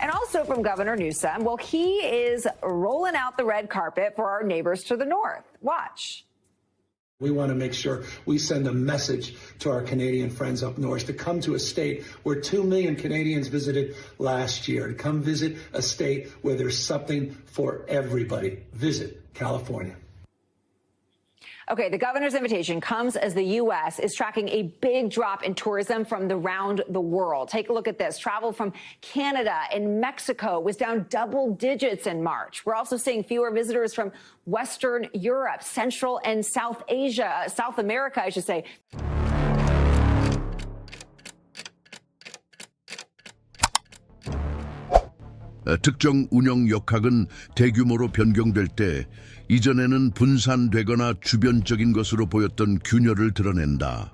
And also from Governor Newsom, well, he is rolling out the red carpet for our neighbors to the north. Watch. We want to make sure we send a message to our Canadian friends up north to come to a state where 2 million Canadians visited last year, to come visit a state where there's something for everybody. Visit California. Okay, the governor's invitation comes as the U.S. is tracking a big drop in tourism from around the world. Take a look at this. Travel from Canada and Mexico was down double digits in March. We're also seeing fewer visitors from Western Europe, Central and South Asia, South America, I should say. 특정 운영 역학은 대규모로 변경될 때 이전에는 분산되거나 주변적인 것으로 보였던 균열을 드러낸다.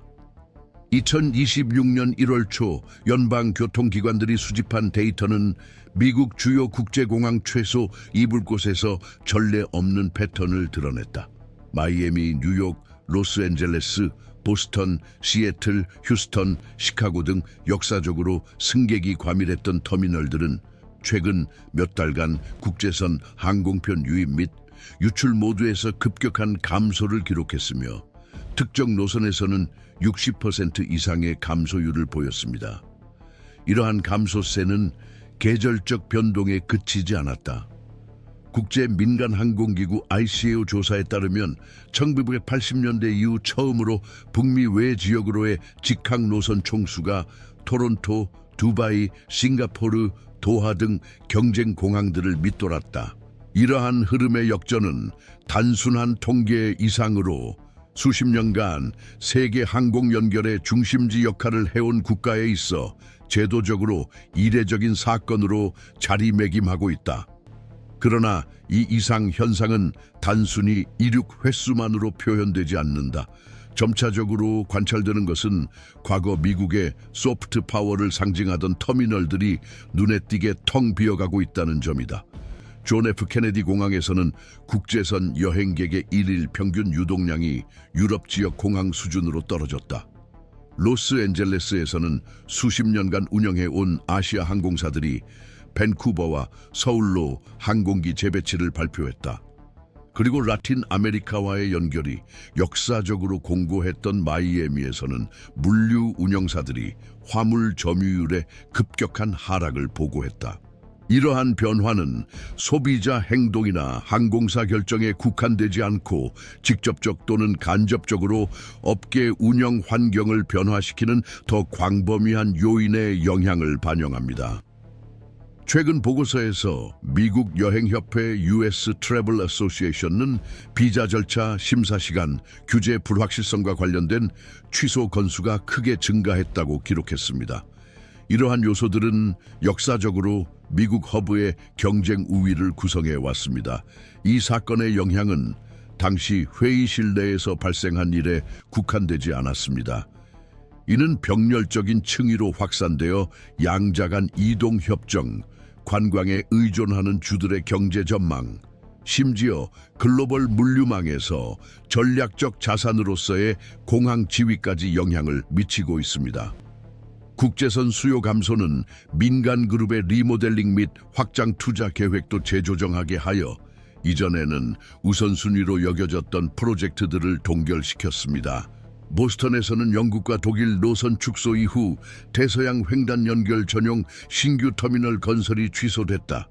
2026년 1월 초 연방교통기관들이 수집한 데이터는 미국 주요 국제공항 최소 2불곳에서 전례 없는 패턴을 드러냈다. 마이애미, 뉴욕, 로스앤젤레스, 보스턴, 시애틀, 휴스턴, 시카고 등 역사적으로 승객이 과밀했던 터미널들은 최근 몇 달간 국제선 항공편 유입 및 유출 모두에서 급격한 감소를 기록했으며 특정 노선에서는 60% 이상의 감소율을 보였습니다. 이러한 감소세는 계절적 변동에 그치지 않았다. 국제민간항공기구 ICAO 조사에 따르면 1980년대 이후 처음으로 북미 외 지역으로의 직항 노선 총수가 토론토, 두바이, 싱가포르, 도하 등 경쟁 공항들을 밑돌았다. 이러한 흐름의 역전은 단순한 통계 이상으로 수십 년간 세계 항공 연결의 중심지 역할을 해온 국가에 있어 제도적으로 이례적인 사건으로 자리매김하고 있다. 그러나 이 이상 현상은 단순히 이륙 횟수만으로 표현되지 않는다. 점차적으로 관찰되는 것은 과거 미국의 소프트 파워를 상징하던 터미널들이 눈에 띄게 텅 비어가고 있다는 점이다. 존 F 케네디 공항에서는 국제선 여행객의 일일 평균 유동량이 유럽 지역 공항 수준으로 떨어졌다. 로스앤젤레스에서는 수십 년간 운영해온 아시아 항공사들이 밴쿠버와 서울로 항공기 재배치를 발표했다. 그리고 라틴 아메리카와의 연결이 역사적으로 공고했던 마이애미에서는 물류 운영사들이 화물 점유율의 급격한 하락을 보고했다. 이러한 변화는 소비자 행동이나 항공사 결정에 국한되지 않고 직접적 또는 간접적으로 업계 운영 환경을 변화시키는 더 광범위한 요인의 영향을 반영합니다. 최근 보고서에서 미국 여행협회 US Travel Association은 비자 절차, 심사 시간, 규제 불확실성과 관련된 취소 건수가 크게 증가했다고 기록했습니다. 이러한 요소들은 역사적으로 미국 허브의 경쟁 우위를 구성해 왔습니다. 이 사건의 영향은 당시 회의실 내에서 발생한 일에 국한되지 않았습니다. 이는 병렬적인 층위로 확산되어 양자 간 이동 협정, 관광에 의존하는 주들의 경제 전망, 심지어 글로벌 물류망에서 전략적 자산으로서의 공항 지위까지 영향을 미치고 있습니다. 국제선 수요 감소는 민간 그룹의 리모델링 및 확장 투자 계획도 재조정하게 하여 이전에는 우선순위로 여겨졌던 프로젝트들을 동결시켰습니다. 보스턴에서는 영국과 독일 노선 축소 이후 대서양 횡단 연결 전용 신규 터미널 건설이 취소됐다.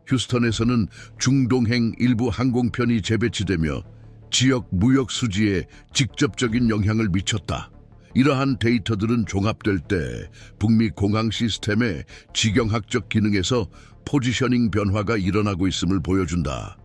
휴스턴에서는 중동행 일부 항공편이 재배치되며 지역 무역 수지에 직접적인 영향을 미쳤다. 이러한 데이터들은 종합될 때 북미 공항 시스템의 지경학적 기능에서 포지셔닝 변화가 일어나고 있음을 보여준다.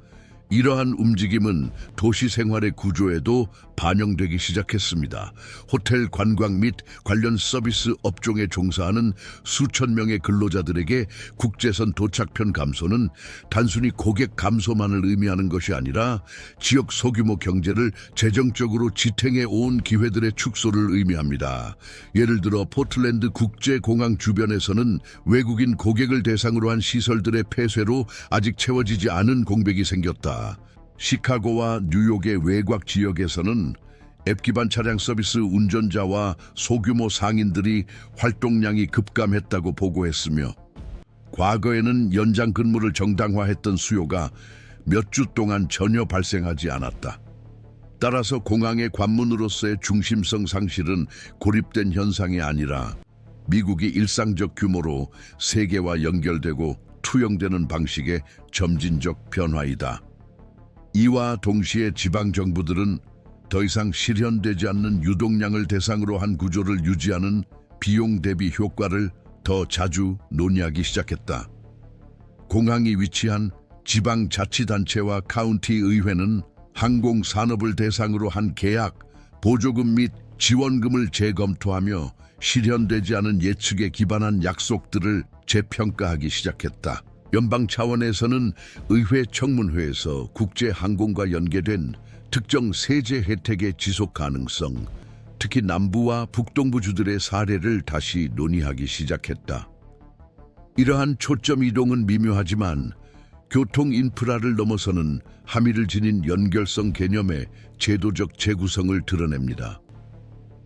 이러한 움직임은 도시 생활의 구조에도 반영되기 시작했습니다. 호텔 관광 및 관련 서비스 업종에 종사하는 수천 명의 근로자들에게 국제선 도착편 감소는 단순히 고객 감소만을 의미하는 것이 아니라 지역 소규모 경제를 재정적으로 지탱해 온 기회들의 축소를 의미합니다. 예를 들어 포틀랜드 국제공항 주변에서는 외국인 고객을 대상으로 한 시설들의 폐쇄로 아직 채워지지 않은 공백이 생겼다. 시카고와 뉴욕의 외곽 지역에서는 앱 기반 차량 서비스 운전자와 소규모 상인들이 활동량이 급감했다고 보고했으며 과거에는 연장 근무를 정당화했던 수요가 몇 주 동안 전혀 발생하지 않았다. 따라서 공항의 관문으로서의 중심성 상실은 고립된 현상이 아니라 미국이 일상적 규모로 세계와 연결되고 투영되는 방식의 점진적 변화이다. 이와 동시에 지방정부들은 더 이상 실현되지 않는 유동량을 대상으로 한 구조를 유지하는 비용 대비 효과를 더 자주 논의하기 시작했다. 공항이 위치한 지방자치단체와 카운티 의회는 항공산업을 대상으로 한 계약, 보조금 및 지원금을 재검토하며 실현되지 않은 예측에 기반한 약속들을 재평가하기 시작했다. 연방 차원에서는 의회 청문회에서 국제항공과 연계된 특정 세제 혜택의 지속 가능성, 특히 남부와 북동부주들의 사례를 다시 논의하기 시작했다. 이러한 초점 이동은 미묘하지만 교통 인프라를 넘어서는 함의를 지닌 연결성 개념의 제도적 재구성을 드러냅니다.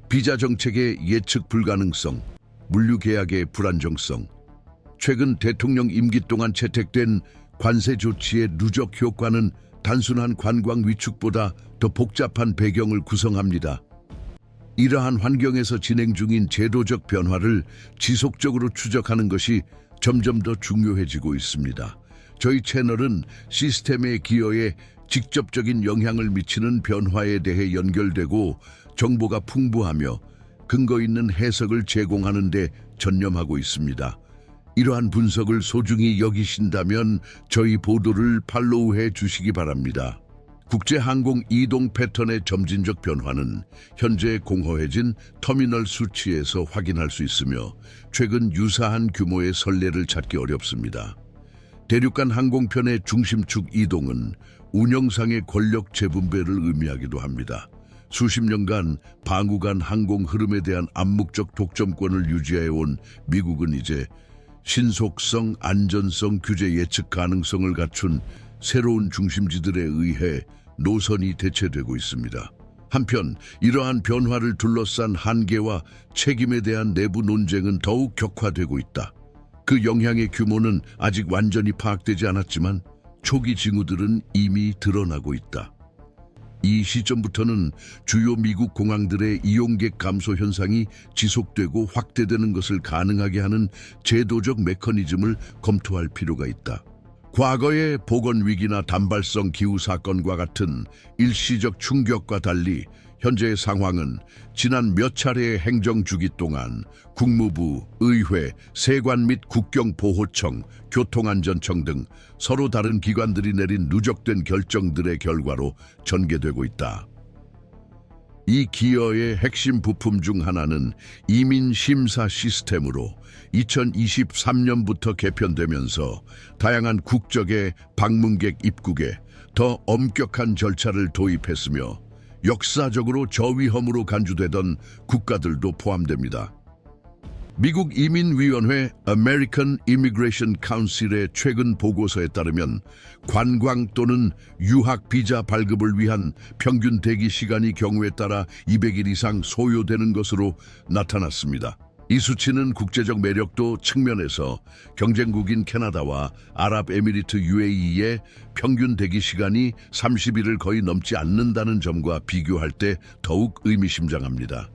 비자 정책의 예측 불가능성, 물류 계약의 불안정성, 최근 대통령 임기 동안 채택된 관세 조치의 누적 효과는 단순한 관광 위축보다 더 복잡한 배경을 구성합니다. 이러한 환경에서 진행 중인 제도적 변화를 지속적으로 추적하는 것이 점점 더 중요해지고 있습니다. 저희 채널은 시스템의 기여에 직접적인 영향을 미치는 변화에 대해 연결되고 정보가 풍부하며 근거 있는 해석을 제공하는 데 전념하고 있습니다. 이러한 분석을 소중히 여기신다면 저희 보도를 팔로우해 주시기 바랍니다. 국제항공 이동 패턴의 점진적 변화는 현재 공허해진 터미널 수치에서 확인할 수 있으며 최근 유사한 규모의 선례를 찾기 어렵습니다. 대륙간 항공편의 중심축 이동은 운영상의 권력 재분배를 의미하기도 합니다. 수십 년간 방구간 항공 흐름에 대한 암묵적 독점권을 유지해온 미국은 이제 신속성, 안전성, 규제 예측 가능성을 갖춘 새로운 중심지들에 의해 노선이 대체되고 있습니다. 한편 이러한 변화를 둘러싼 한계와 책임에 대한 내부 논쟁은 더욱 격화되고 있다. 그 영향의 규모는 아직 완전히 파악되지 않았지만 초기 징후들은 이미 드러나고 있다. 이 시점부터는 주요 미국 공항들의 이용객 감소 현상이 지속되고 확대되는 것을 가능하게 하는 제도적 메커니즘을 검토할 필요가 있다. 과거의 보건위기나 단발성 기후 사건과 같은 일시적 충격과 달리 현재의 상황은 지난 몇 차례의 행정 주기 동안 국무부, 의회, 세관 및 국경보호청, 교통안전청 등 서로 다른 기관들이 내린 누적된 결정들의 결과로 전개되고 있다. 이 기여의 핵심 부품 중 하나는 이민 심사 시스템으로 2023년부터 개편되면서 다양한 국적의 방문객 입국에 더 엄격한 절차를 도입했으며 역사적으로 저위험으로 간주되던 국가들도 포함됩니다. 미국 이민위원회 American Immigration Council의 최근 보고서에 따르면 관광 또는 유학 비자 발급을 위한 평균 대기 시간이 경우에 따라 200일 이상 소요되는 것으로 나타났습니다. 이 수치는 국제적 매력도 측면에서 경쟁국인 캐나다와 아랍에미리트 UAE의 평균 대기 시간이 30일을 거의 넘지 않는다는 점과 비교할 때 더욱 의미심장합니다.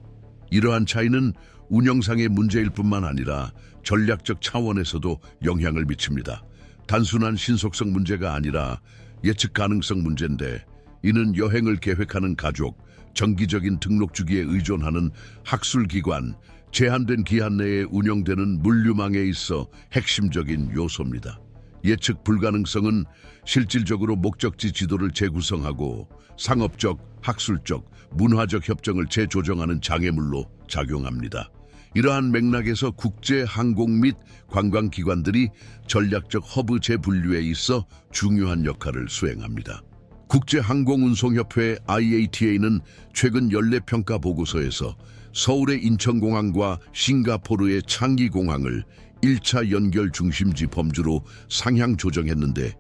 이러한 차이는 운영상의 문제일 뿐만 아니라 전략적 차원에서도 영향을 미칩니다. 단순한 신속성 문제가 아니라 예측 가능성 문제인데 이는 여행을 계획하는 가족, 정기적인 등록 주기에 의존하는 학술기관, 제한된 기한 내에 운영되는 물류망에 있어 핵심적인 요소입니다. 예측 불가능성은 실질적으로 목적지 지도를 재구성하고 상업적, 학술적, 문화적 협정을 재조정하는 장애물로 작용합니다. 이러한 맥락에서 국제항공 및 관광기관들이 전략적 허브 재분류에 있어 중요한 역할을 수행합니다. 국제항공운송협회 IATA는 최근 연례평가 보고서에서 서울의 인천공항과 싱가포르의 창기공항을 1차 연결 중심지 범주로 상향 조정했는데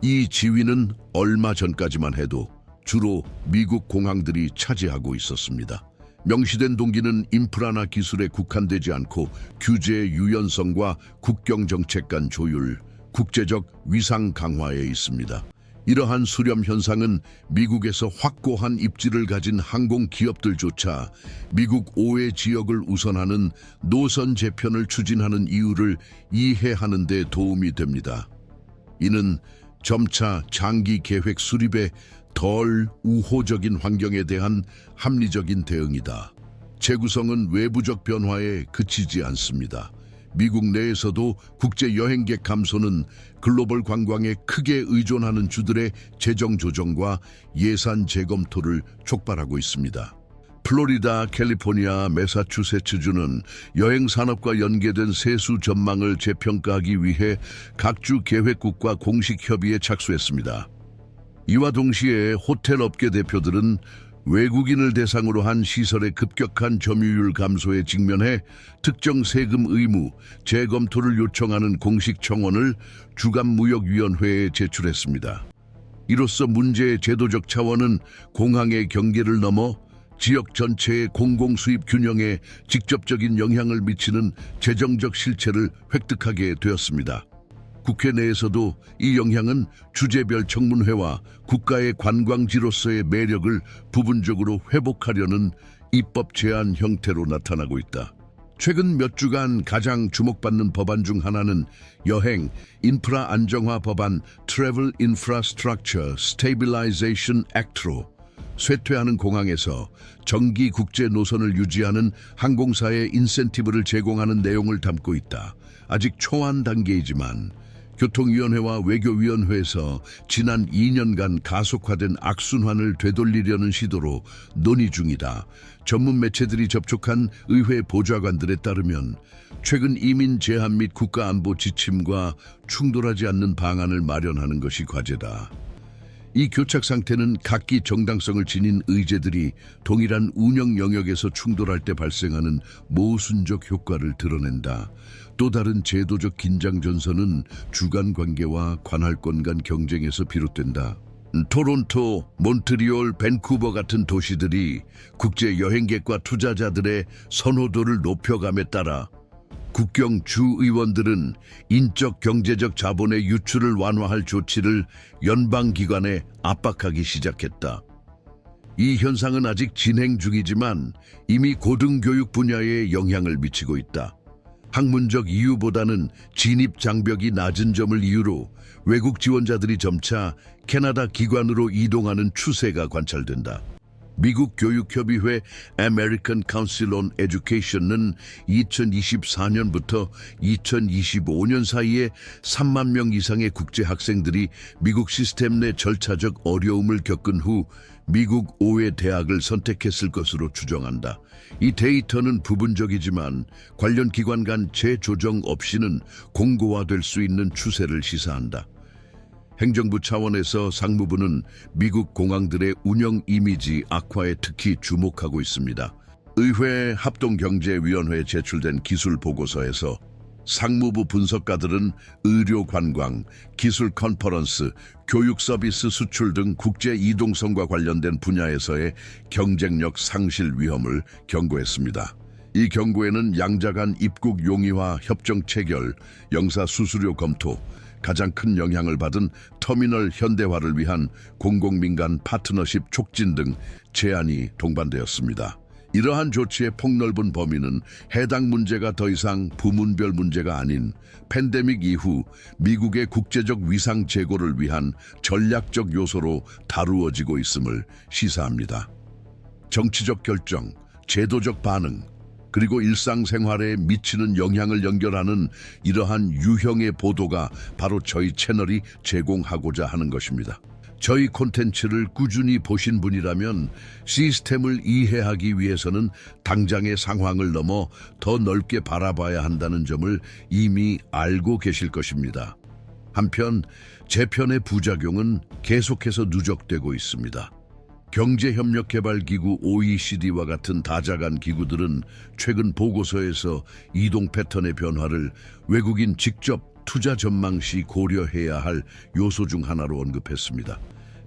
이 지위는 얼마 전까지만 해도 주로 미국 공항들이 차지하고 있었습니다. 명시된 동기는 인프라나 기술에 국한되지 않고 규제의 유연성과 국경 정책 간 조율, 국제적 위상 강화에 있습니다. 이러한 수렴 현상은 미국에서 확고한 입지를 가진 항공 기업들조차 미국 5회 지역을 우선하는 노선 재편을 추진하는 이유를 이해하는 데 도움이 됩니다. 이는 점차 장기 계획 수립에 덜 우호적인 환경에 대한 합리적인 대응이다. 재구성은 외부적 변화에 그치지 않습니다. 미국 내에서도 국제 여행객 감소는 글로벌 관광에 크게 의존하는 주들의 재정 조정과 예산 재검토를 촉발하고 있습니다. 플로리다, 캘리포니아, 매사추세츠주는 여행 산업과 연계된 세수 전망을 재평가하기 위해 각주 계획국과 공식 협의에 착수했습니다. 이와 동시에 호텔 업계 대표들은 외국인을 대상으로 한 시설의 급격한 점유율 감소에 직면해 특정 세금 의무 재검토를 요청하는 공식 청원을 주간무역위원회에 제출했습니다. 이로써 문제의 제도적 차원은 공항의 경계를 넘어 지역 전체의 공공수입 균형에 직접적인 영향을 미치는 재정적 실체를 획득하게 되었습니다. 국회 내에서도 이 영향은 주제별 청문회와 국가의 관광지로서의 매력을 부분적으로 회복하려는 입법 제한 형태로 나타나고 있다. 최근 몇 주간 가장 주목받는 법안 중 하나는 여행, 인프라 안정화 법안 Travel Infrastructure Stabilization Act로 쇠퇴하는 공항에서 정기 국제 노선을 유지하는 항공사의 인센티브를 제공하는 내용을 담고 있다. 아직 초안 단계이지만 교통위원회와 외교위원회에서 지난 2년간 가속화된 악순환을 되돌리려는 시도로 논의 중이다. 전문 매체들이 접촉한 의회 보좌관들에 따르면 최근 이민 제한 및 국가안보 지침과 충돌하지 않는 방안을 마련하는 것이 과제다. 이 교착 상태는 각기 정당성을 지닌 의제들이 동일한 운영 영역에서 충돌할 때 발생하는 모순적 효과를 드러낸다. 또 다른 제도적 긴장 전선은 주간 관계와 관할권 간 경쟁에서 비롯된다. 토론토, 몬트리올, 밴쿠버 같은 도시들이 국제 여행객과 투자자들의 선호도를 높여감에 따라 국경 주의원들은 인적 경제적 자본의 유출을 완화할 조치를 연방기관에 압박하기 시작했다. 이 현상은 아직 진행 중이지만 이미 고등교육 분야에 영향을 미치고 있다. 학문적 이유보다는 진입 장벽이 낮은 점을 이유로 외국 지원자들이 점차 캐나다 기관으로 이동하는 추세가 관찰된다. 미국 교육협의회 American Council on Education은 2024년부터 2025년 사이에 3만 명 이상의 국제 학생들이 미국 시스템 내 절차적 어려움을 겪은 후 미국 5회 대학을 선택했을 것으로 추정한다. 이 데이터는 부분적이지만 관련 기관 간 재조정 없이는 공고화될 수 있는 추세를 시사한다. 행정부 차원에서 상무부는 미국 공항들의 운영 이미지 악화에 특히 주목하고 있습니다. 의회 합동경제위원회에 제출된 기술 보고서에서 상무부 분석가들은 의료 관광, 기술 컨퍼런스, 교육 서비스 수출 등 국제 이동성과 관련된 분야에서의 경쟁력 상실 위험을 경고했습니다. 이 경고에는 양자 간 입국 용이화 협정 체결, 영사 수수료 검토, 가장 큰 영향을 받은 터미널 현대화를 위한 공공민간 파트너십 촉진 등 제안이 동반되었습니다. 이러한 조치의 폭넓은 범위는 해당 문제가 더 이상 부문별 문제가 아닌 팬데믹 이후 미국의 국제적 위상 제고를 위한 전략적 요소로 다루어지고 있음을 시사합니다. 정치적 결정, 제도적 반응, 그리고 일상생활에 미치는 영향을 연결하는 이러한 유형의 보도가 바로 저희 채널이 제공하고자 하는 것입니다. 저희 콘텐츠를 꾸준히 보신 분이라면 시스템을 이해하기 위해서는 당장의 상황을 넘어 더 넓게 바라봐야 한다는 점을 이미 알고 계실 것입니다. 한편 재편의 부작용은 계속해서 누적되고 있습니다. 경제협력개발기구 OECD와 같은 다자간 기구들은 최근 보고서에서 이동 패턴의 변화를 외국인 직접 투자 전망 시 고려해야 할 요소 중 하나로 언급했습니다.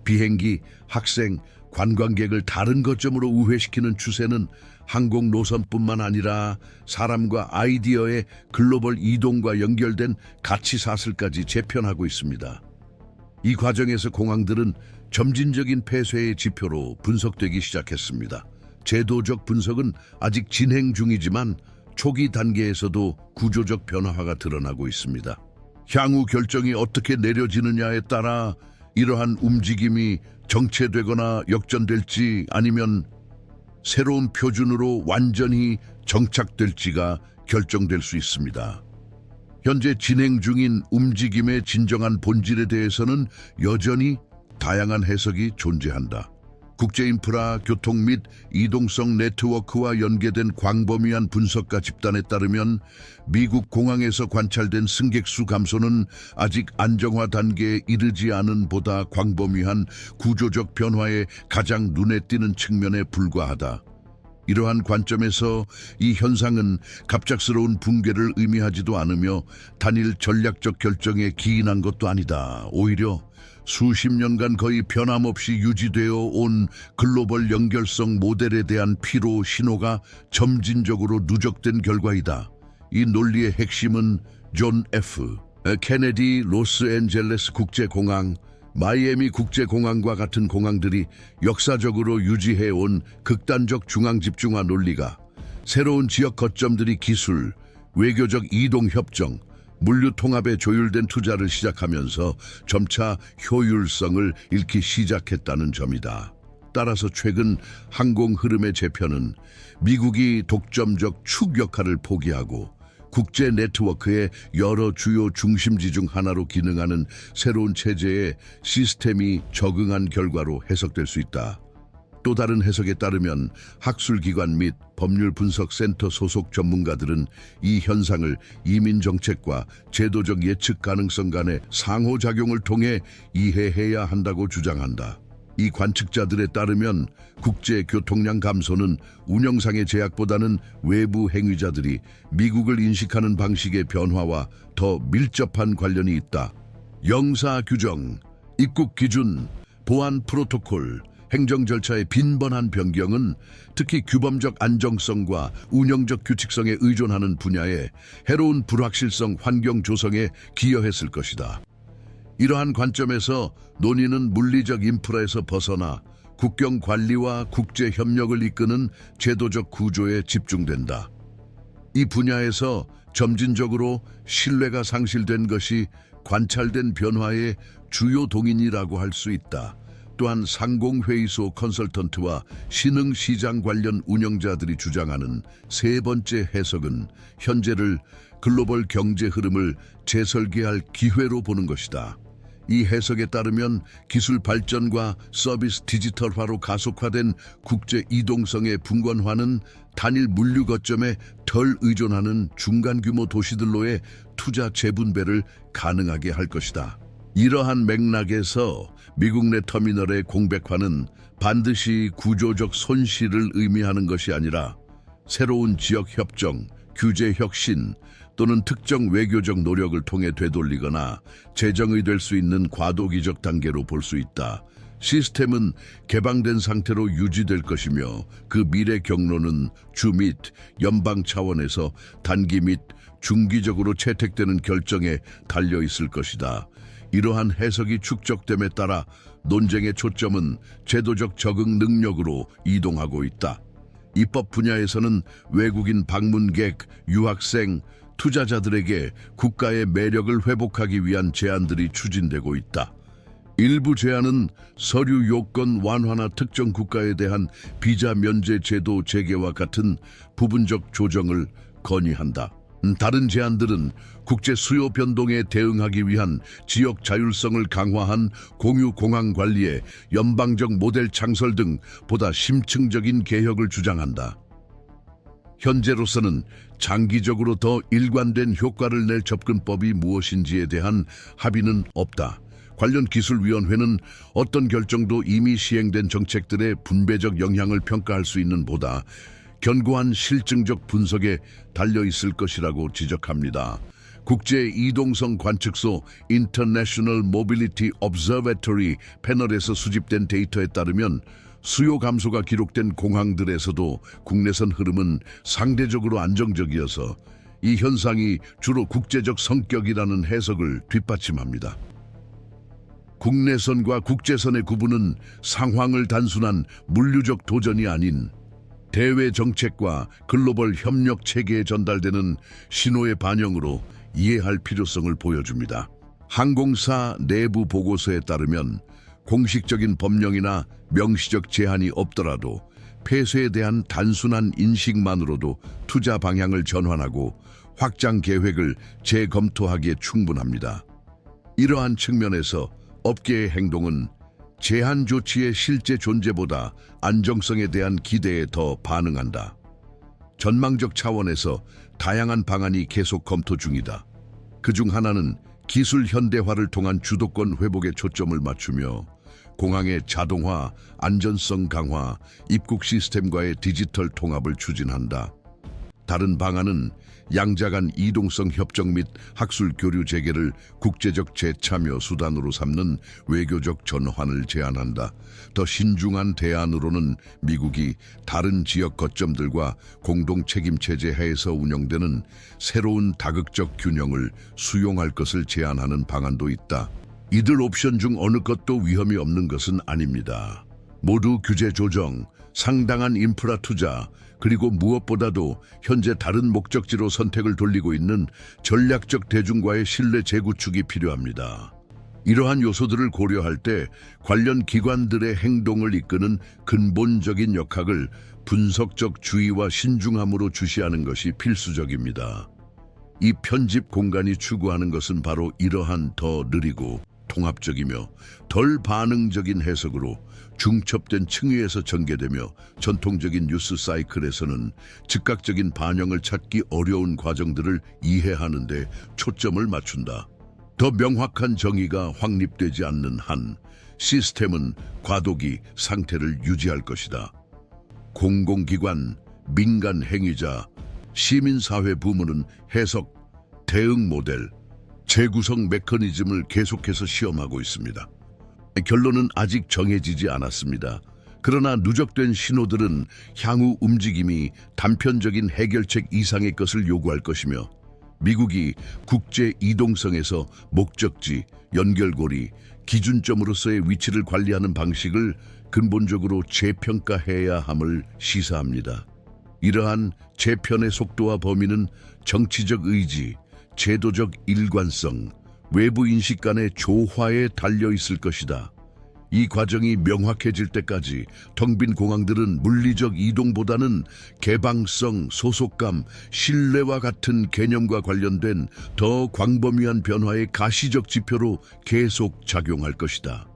비행기, 학생, 관광객을 다른 거점으로 우회시키는 추세는 항공 노선뿐만 아니라 사람과 아이디어의 글로벌 이동과 연결된 가치 사슬까지 재편하고 있습니다. 이 과정에서 공항들은 점진적인 폐쇄의 지표로 분석되기 시작했습니다. 제도적 분석은 아직 진행 중이지만 초기 단계에서도 구조적 변화가 드러나고 있습니다. 향후 결정이 어떻게 내려지느냐에 따라 이러한 움직임이 정체되거나 역전될지 아니면 새로운 표준으로 완전히 정착될지가 결정될 수 있습니다. 현재 진행 중인 움직임의 진정한 본질에 대해서는 여전히 다양한 해석이 존재한다. 국제인프라, 교통 및 이동성 네트워크와 연계된 광범위한 분석가 집단에 따르면 미국 공항에서 관찰된 승객 수 감소는 아직 안정화 단계에 이르지 않은 보다 광범위한 구조적 변화의 가장 눈에 띄는 측면에 불과하다. 이러한 관점에서 이 현상은 갑작스러운 붕괴를 의미하지도 않으며 단일 전략적 결정에 기인한 것도 아니다. 오히려 수십 년간 거의 변함없이 유지되어 온 글로벌 연결성 모델에 대한 피로 신호가 점진적으로 누적된 결과이다. 이 논리의 핵심은 존 F. 케네디 로스앤젤레스 국제공항, 마이애미 국제공항과 같은 공항들이 역사적으로 유지해온 극단적 중앙 집중화 논리가 새로운 지역 거점들이 기술, 외교적 이동 협정, 물류 통합에 조율된 투자를 시작하면서 점차 효율성을 잃기 시작했다는 점이다. 따라서 최근 항공 흐름의 재편은 미국이 독점적 축 역할을 포기하고 국제 네트워크의 여러 주요 중심지 중 하나로 기능하는 새로운 체제에 시스템이 적응한 결과로 해석될 수 있다. 또 다른 해석에 따르면 학술기관 및 법률분석센터 소속 전문가들은 이 현상을 이민정책과 제도적 예측 가능성 간의 상호작용을 통해 이해해야 한다고 주장한다. 이 관측자들에 따르면 국제 교통량 감소는 운영상의 제약보다는 외부 행위자들이 미국을 인식하는 방식의 변화와 더 밀접한 관련이 있다. 영사 규정, 입국 기준, 보안 프로토콜, 행정 절차의 빈번한 변경은 특히 규범적 안정성과 운영적 규칙성에 의존하는 분야에 해로운 불확실성 환경 조성에 기여했을 것이다. 이러한 관점에서 논의는 물리적 인프라에서 벗어나 국경 관리와 국제 협력을 이끄는 제도적 구조에 집중된다. 이 분야에서 점진적으로 신뢰가 상실된 것이 관찰된 변화의 주요 동인이라고 할 수 있다. 또한 상공회의소 컨설턴트와 신흥시장 관련 운영자들이 주장하는 세 번째 해석은 현재를 글로벌 경제 흐름을 재설계할 기회로 보는 것이다. 이 해석에 따르면 기술 발전과 서비스 디지털화로 가속화된 국제 이동성의 분권화는 단일 물류 거점에 덜 의존하는 중간 규모 도시들로의 투자 재분배를 가능하게 할 것이다. 이러한 맥락에서 미국 내 터미널의 공백화는 반드시 구조적 손실을 의미하는 것이 아니라 새로운 지역 협정, 규제 혁신 또는 특정 외교적 노력을 통해 되돌리거나 재정의 될 수 있는 과도기적 단계로 볼 수 있다. 시스템은 개방된 상태로 유지될 것이며 그 미래 경로는 주 및 연방 차원에서 단기 및 중기적으로 채택되는 결정에 달려 있을 것이다. 이러한 해석이 축적됨에 따라 논쟁의 초점은 제도적 적응 능력으로 이동하고 있다. 입법 분야에서는 외국인 방문객, 유학생, 투자자들에게 국가의 매력을 회복하기 위한 제안들이 추진되고 있다. 일부 제안은 서류 요건 완화나 특정 국가에 대한 비자 면제 제도 재개와 같은 부분적 조정을 건의한다. 다른 제안들은 국제 수요 변동에 대응하기 위한 지역 자율성을 강화한 공유 공항 관리의 연방적 모델 창설 등 보다 심층적인 개혁을 주장한다. 현재로서는 장기적으로 더 일관된 효과를 낼 접근법이 무엇인지에 대한 합의는 없다. 관련 기술위원회는 어떤 결정도 이미 시행된 정책들의 분배적 영향을 평가할 수 있는 보다 견고한 실증적 분석에 달려 있을 것이라고 지적합니다. 국제 이동성 관측소 International Mobility Observatory 패널에서 수집된 데이터에 따르면 수요 감소가 기록된 공항들에서도 국내선 흐름은 상대적으로 안정적이어서 이 현상이 주로 국제적 성격이라는 해석을 뒷받침합니다. 국내선과 국제선의 구분은 상황을 단순한 물류적 도전이 아닌 대외 정책과 글로벌 협력 체계에 전달되는 신호의 반영으로 이해할 필요성을 보여줍니다. 항공사 내부 보고서에 따르면 공식적인 법령이나 명시적 제한이 없더라도 폐쇄에 대한 단순한 인식만으로도 투자 방향을 전환하고 확장 계획을 재검토하기에 충분합니다. 이러한 측면에서 업계의 행동은 제한 조치의 실제 존재보다 안정성에 대한 기대에 더 반응한다. 전망적 차원에서 다양한 방안이 계속 검토 중이다. 그중 하나는 기술 현대화를 통한 주도권 회복에 초점을 맞추며 공항의 자동화, 안전성 강화, 입국 시스템과의 디지털 통합을 추진한다. 다른 방안은 양자 간 이동성 협정 및 학술 교류 재개를 국제적 재참여 수단으로 삼는 외교적 전환을 제안한다. 더 신중한 대안으로는 미국이 다른 지역 거점들과 공동 책임 체제 하에서 운영되는 새로운 다극적 균형을 수용할 것을 제안하는 방안도 있다. 이들 옵션 중 어느 것도 위험이 없는 것은 아닙니다. 모두 규제 조정, 상당한 인프라 투자, 그리고 무엇보다도 현재 다른 목적지로 선택을 돌리고 있는 전략적 대중과의 신뢰 재구축이 필요합니다. 이러한 요소들을 고려할 때 관련 기관들의 행동을 이끄는 근본적인 역학을 분석적 주의와 신중함으로 주시하는 것이 필수적입니다. 이 편집 공간이 추구하는 것은 바로 이러한 더 느리고 통합적이며 덜 반응적인 해석으로 중첩된 층위에서 전개되며 전통적인 뉴스 사이클에서는 즉각적인 반영을 찾기 어려운 과정들을 이해하는 데 초점을 맞춘다. 더 명확한 정의가 확립되지 않는 한 시스템은 과도기 상태를 유지할 것이다. 공공기관, 민간 행위자, 시민사회 부문은 해석, 대응 모델, 재구성 메커니즘을 계속해서 시험하고 있습니다. 결론은 아직 정해지지 않았습니다. 그러나 누적된 신호들은 향후 움직임이 단편적인 해결책 이상의 것을 요구할 것이며 미국이 국제 이동성에서 목적지, 연결고리, 기준점으로서의 위치를 관리하는 방식을 근본적으로 재평가해야 함을 시사합니다. 이러한 재편의 속도와 범위는 정치적 의지, 제도적 일관성, 외부 인식 간의 조화에 달려 있을 것이다. 이 과정이 명확해질 때까지 텅 빈 공항들은 물리적 이동보다는 개방성, 소속감, 신뢰와 같은 개념과 관련된 더 광범위한 변화의 가시적 지표로 계속 작용할 것이다.